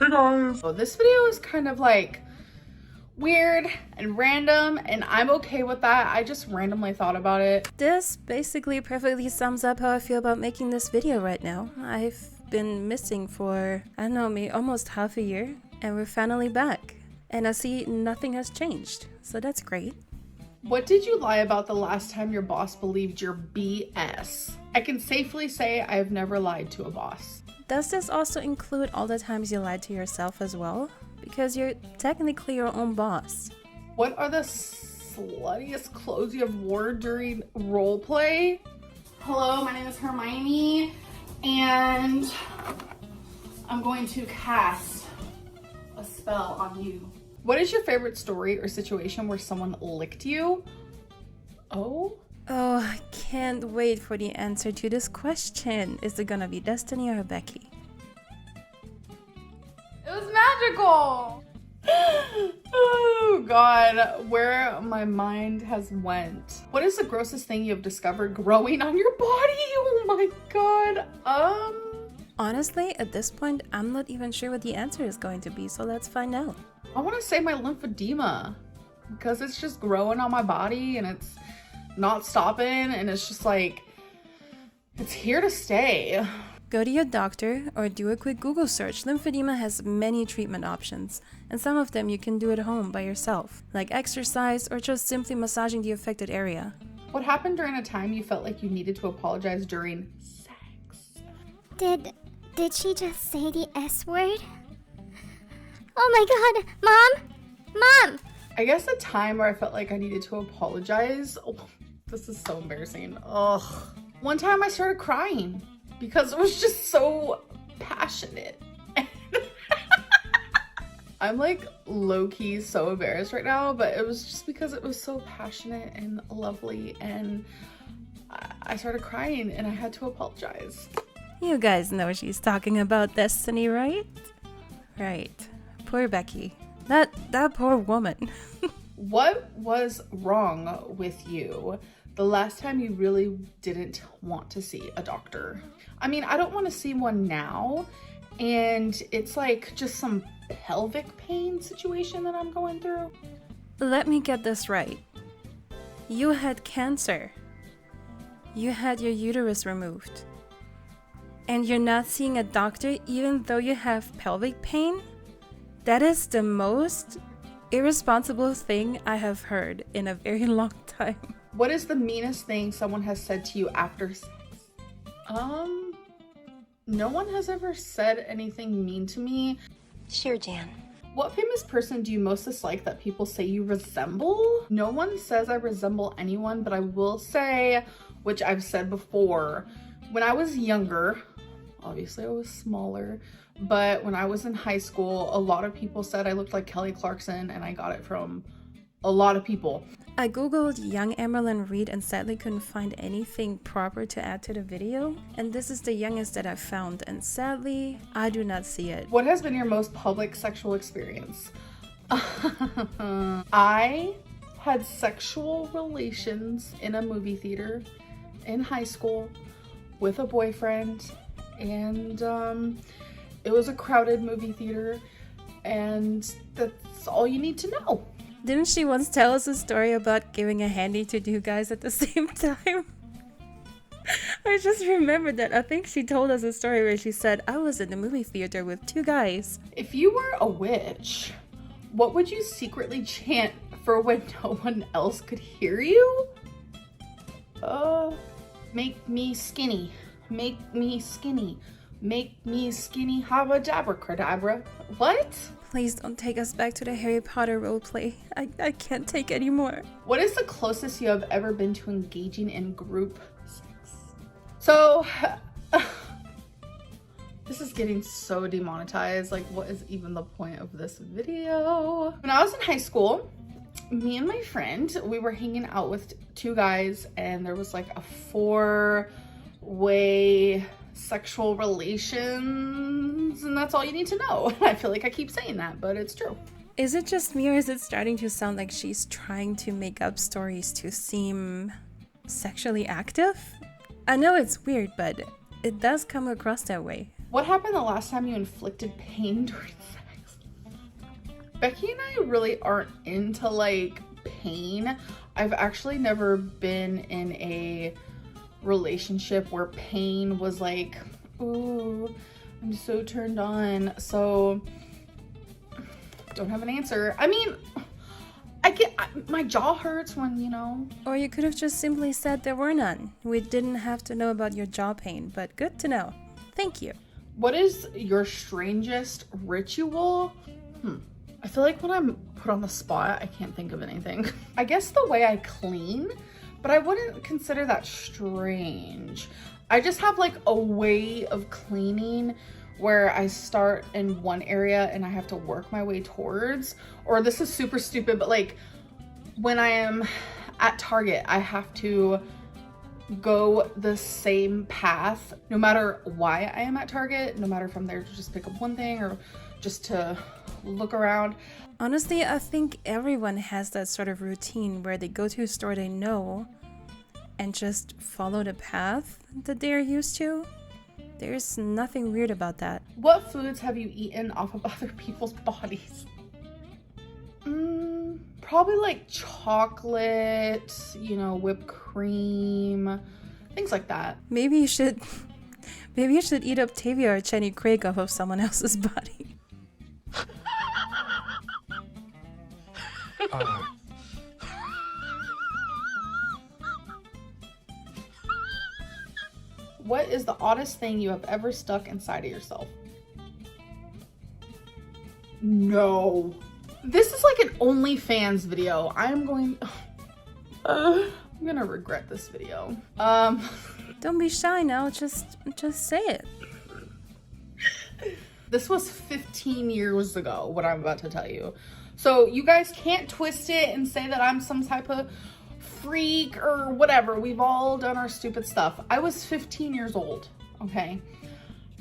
Hey guys! So this video is kind of like weird and random, and I'm okay with that. I just randomly thought about it. This basically perfectly sums up how I feel about making this video right now. I've been missing for, I don't know, maybe almost half a year, and we're finally back. And I see nothing has changed, so that's great. What did you lie about the last time your boss believed your BS? I can safely say I have never lied to a boss. Does this also include all the times you lied to yourself as well? Because you're technically your own boss. What are the sluttiest clothes you have worn during roleplay? Hello, my name is Hermione, and I'm going to cast a spell on you. What is your favorite story or situation where someone licked you? Oh, I can't wait for the answer to this question. Is it gonna be Destiny or Becky? it was magical! Oh god, where my mind has went. What is the grossest thing you have discovered growing on your body? Oh my god. Honestly, at this point, I'm not even sure what the answer is going to be, so let's find out. I want to say my lymphedema, because it's just growing on my body and it's not stopping, and it's just like, it's here to stay. Go to your doctor or do a quick Google search. Lymphedema has many treatment options, and some of them you can do at home by yourself, like exercise or just simply massaging the affected area. What happened during a time you felt like you needed to apologize during sex? Did she just say the S word? Oh my god, Mom! I guess a time where I felt like I needed to apologize. Oh, this is so embarrassing. Ugh. One time I started crying because it was just so passionate. I'm like low-key so embarrassed right now, but it was just because it was so passionate and lovely, and I started crying and I had to apologize. You guys know she's talking about Destiny, right? Right. Poor Becky. That poor woman. What was wrong with you the last time you really didn't want to see a doctor? I mean, I don't want to see one now, and it's like just some pelvic pain situation that I'm going through. Let me get this right. You had cancer. You had your uterus removed. And you're not seeing a doctor even though you have pelvic pain? That is the most irresponsible thing I have heard in a very long time. What is the meanest thing someone has said to you after sex? No one has ever said anything mean to me. Sure, Jan. What famous person do you most dislike that people say you resemble? No one says I resemble anyone, but I will say, which I've said before, when I was younger, obviously I was smaller, but when I was in high school, a lot of people said I looked like Kelly Clarkson, and I got it from a lot of people. I googled young Amberlynn Reid and sadly couldn't find anything proper to add to the video. And this is the youngest that I found, and sadly, I do not see it. What has been your most public sexual experience? I had sexual relations in a movie theater in high school with a boyfriend, and it was a crowded movie theater, and that's all you need to know. Didn't she once tell us a story about giving a handy to two guys at the same time? I just remembered that. I think she told us a story where she said, I was in the movie theater with two guys. If you were a witch, what would you secretly chant for when no one else could hear you? Make me skinny. Make me skinny. Make me skinny, habba-dabra-cadabra. What? Please don't take us back to the Harry Potter roleplay. I can't take anymore. What is the closest you have ever been to engaging in group sex? So, this is getting so demonetized. Like, what is even the point of this video? When I was in high school, me and my friend, we were hanging out with two guys, and there was like a 4-way sexual relations, and that's all you need to know. I feel like I keep saying that, but it's true. Is it just me, or is it starting to sound like she's trying to make up stories to seem sexually active? I know it's weird, but it does come across that way. What happened the last time you inflicted pain during sex? Becky and I really aren't into like pain. I've actually never been in a relationship where pain was like, ooh, I'm so turned on. So don't have an answer. I mean, my jaw hurts when, you know. Or you could have just simply said there were none. We didn't have to know about your jaw pain, but good to know. Thank you. What is your strangest ritual? I feel like when I'm put on the spot, I can't think of anything. I guess the way I clean, but I wouldn't consider that strange. I just have like a way of cleaning where I start in one area and I have to work my way towards, or this is super stupid, but like when I am at Target, I have to go the same path no matter why I am at Target, no matter if I'm there to just pick up one thing or just to look around. Honestly, I think everyone has that sort of routine where they go to a store they know and just follow the path that they're used to. There's nothing weird about that. What foods have you eaten off of other people's bodies? Probably like chocolate, you know, whipped cream, things like that. Maybe you should eat Octavia or Jenny Craig off of someone else's body. What is the oddest thing you have ever stuck inside of yourself? No. This is like an OnlyFans video. I'm gonna regret this video. Don't be shy now, just say it. This was 15 years ago, what I'm about to tell you. So you guys can't twist it and say that I'm some type of freak or whatever. We've all done our stupid stuff. I was 15 years old, okay?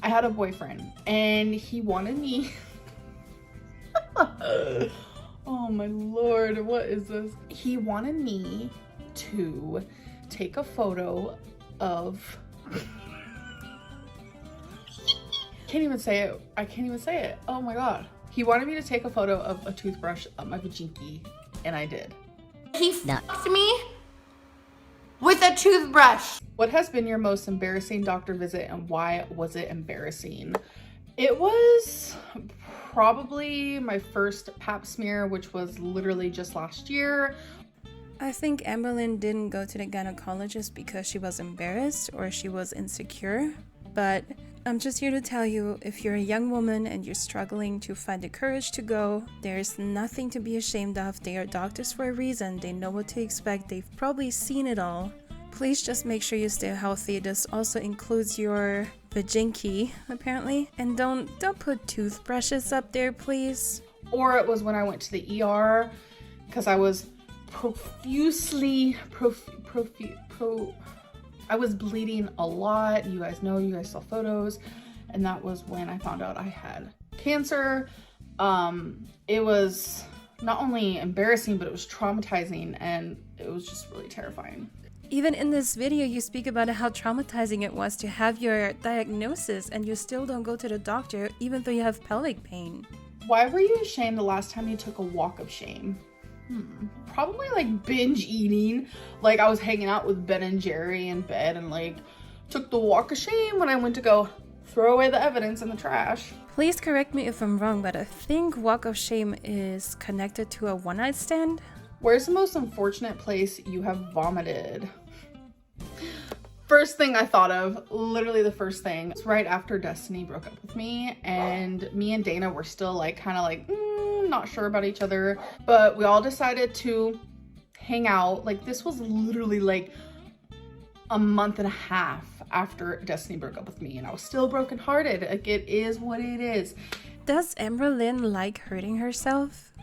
I had a boyfriend and he wanted me. Oh my Lord, what is this? He wanted me to take a photo of... Can't even say it. I can't even say it. Oh my God. He wanted me to take a photo of a toothbrush up my vajinky, and I did. He fucked me with a toothbrush. What has been your most embarrassing doctor visit and why was it embarrassing? It was probably my first pap smear, which was literally just last year. I think Amberlynn didn't go to the gynecologist because she was embarrassed or she was insecure, but I'm just here to tell you, if you're a young woman and you're struggling to find the courage to go, there's nothing to be ashamed of. They are doctors for a reason. They know what to expect. They've probably seen it all. Please just make sure you stay healthy. This also includes your vajinky, apparently. And don't put toothbrushes up there, please. Or it was when I went to the ER because I was I was bleeding a lot. You guys know, you guys saw photos. And that was when I found out I had cancer. It was not only embarrassing, but it was traumatizing and it was just really terrifying. Even in this video, you speak about how traumatizing it was to have your diagnosis and you still don't go to the doctor even though you have pelvic pain. Why were you ashamed the last time you took a walk of shame? Probably like binge eating. Like I was hanging out with Ben and Jerry in bed and like took the walk of shame when I went to go throw away the evidence in the trash. Please correct me if I'm wrong, but I think walk of shame is connected to a one-night stand. Where's the most unfortunate place you have vomited? First thing I thought of, literally the first thing, it's right after Destiny broke up with me and me and Dana were still like kind of like not sure about each other, but we all decided to hang out. Like this was literally like a month and a half after Destiny broke up with me and I was still brokenhearted. Like it is what it is. Does Amberlynn like hurting herself?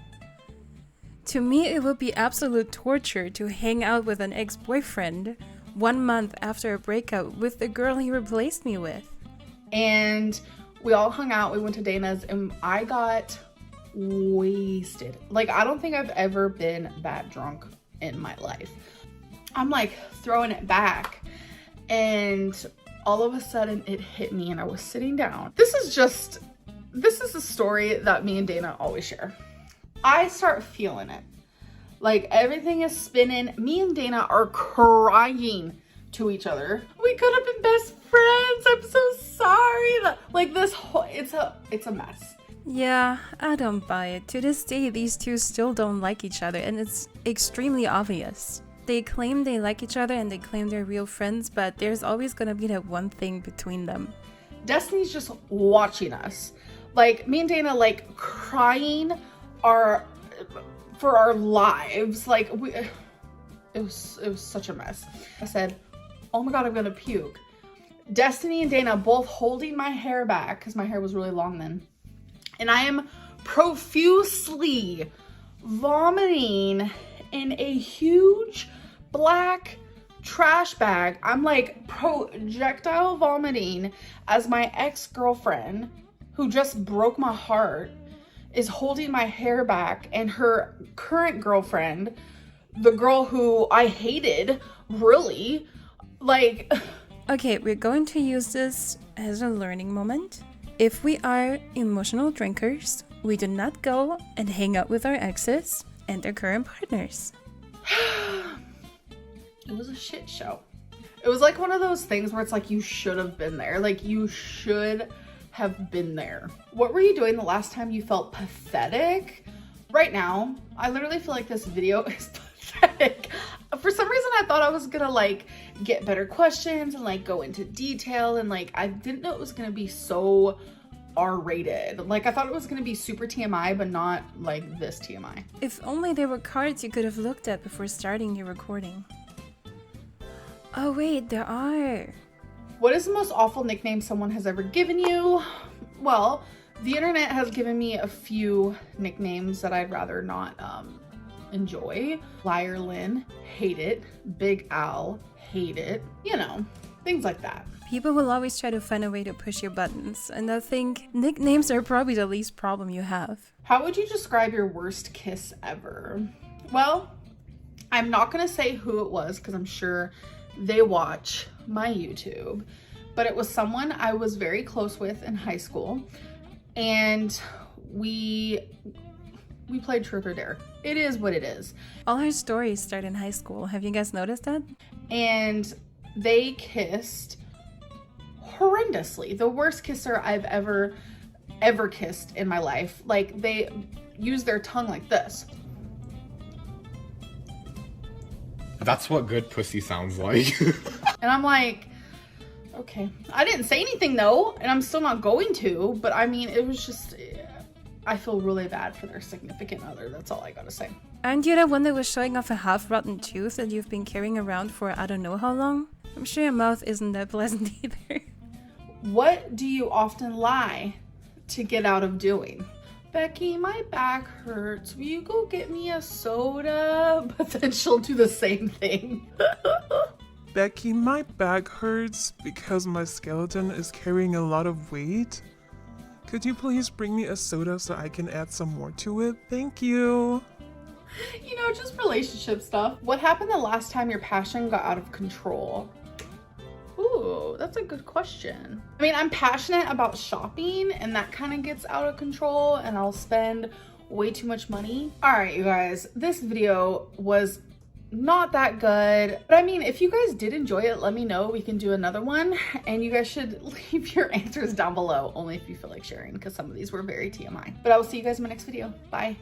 To me, it would be absolute torture to hang out with an ex-boyfriend 1 month after a breakup with the girl he replaced me with. And we all hung out, we went to Dana's and I got wasted. Like I don't think I've ever been that drunk in my life. I'm like throwing it back and all of a sudden it hit me and I was sitting down. This is a story that me and Dana always share. I start feeling it. Like everything is spinning. Me and Dana are crying to each other. We could have been best friends. I'm so sorry. Like this whole, it's a mess. Yeah, I don't buy it. To this day, these two still don't like each other, and it's extremely obvious. They claim they like each other and they claim they're real friends, but there's always gonna be that one thing between them. Destiny's just watching us. Like me and Dana like crying for our lives. Like it was such a mess. I said, oh my God, I'm gonna puke. Destiny and Dana both holding my hair back because my hair was really long then. And I am profusely vomiting in a huge black trash bag. I'm like projectile vomiting as my ex-girlfriend, who just broke my heart, is holding my hair back, and her current girlfriend, the girl who I hated, really, like... Okay, we're going to use this as a learning moment. If we are emotional drinkers, we do not go and hang out with our exes and their current partners. It was a shit show. It was like one of those things where it's like you should have been there. Like you should have been there. What were you doing the last time you felt pathetic? Right now, I literally feel like this video is pathetic. For some reason, I thought I was gonna like get better questions and like go into detail, and like I didn't know it was gonna be so R-rated. Like I thought it was gonna be super TMI, but not like this TMI. If only there were cards you could have looked at before starting your recording. Oh wait, there are. What is the most awful nickname someone has ever given you? Well, the internet has given me a few nicknames that I'd rather not enjoy. Liar Lynn, hate it. Big Al, hate it. You know, things like that. People will always try to find a way to push your buttons, and I think nicknames are probably the least problem you have. How would you describe your worst kiss ever? Well, I'm not gonna say who it was because I'm sure they watch my YouTube, but it was someone I was very close with in high school, and we played Truth or Dare. It is what it is. All our stories start in high school. Have you guys noticed that? And they kissed horrendously. The worst kisser I've ever kissed in my life. Like they use their tongue like this. That's what good pussy sounds like. And I'm like, okay. I didn't say anything though, and I'm still not going to, but I mean, it was just, I feel really bad for their significant other. That's all I gotta say. Aren't you the one that was showing off a half-rotten tooth that you've been carrying around for I don't know how long? I'm sure your mouth isn't that pleasant either. What do you often lie to get out of doing? Becky, my back hurts. Will you go get me a soda? But then she'll do the same thing. Becky, my back hurts because my skeleton is carrying a lot of weight. Could you please bring me a soda so I can add some more to it? Thank you. You know, just relationship stuff. What happened the last time your passion got out of control? Ooh, that's a good question. I mean, I'm passionate about shopping, and that kind of gets out of control, and I'll spend way too much money. All right, you guys, this video was not that good, but I mean, if you guys did enjoy it, let me know. We can do another one, and you guys should leave your answers down below, only if you feel like sharing, because some of these were very TMI. But I will see you guys in my next video. Bye.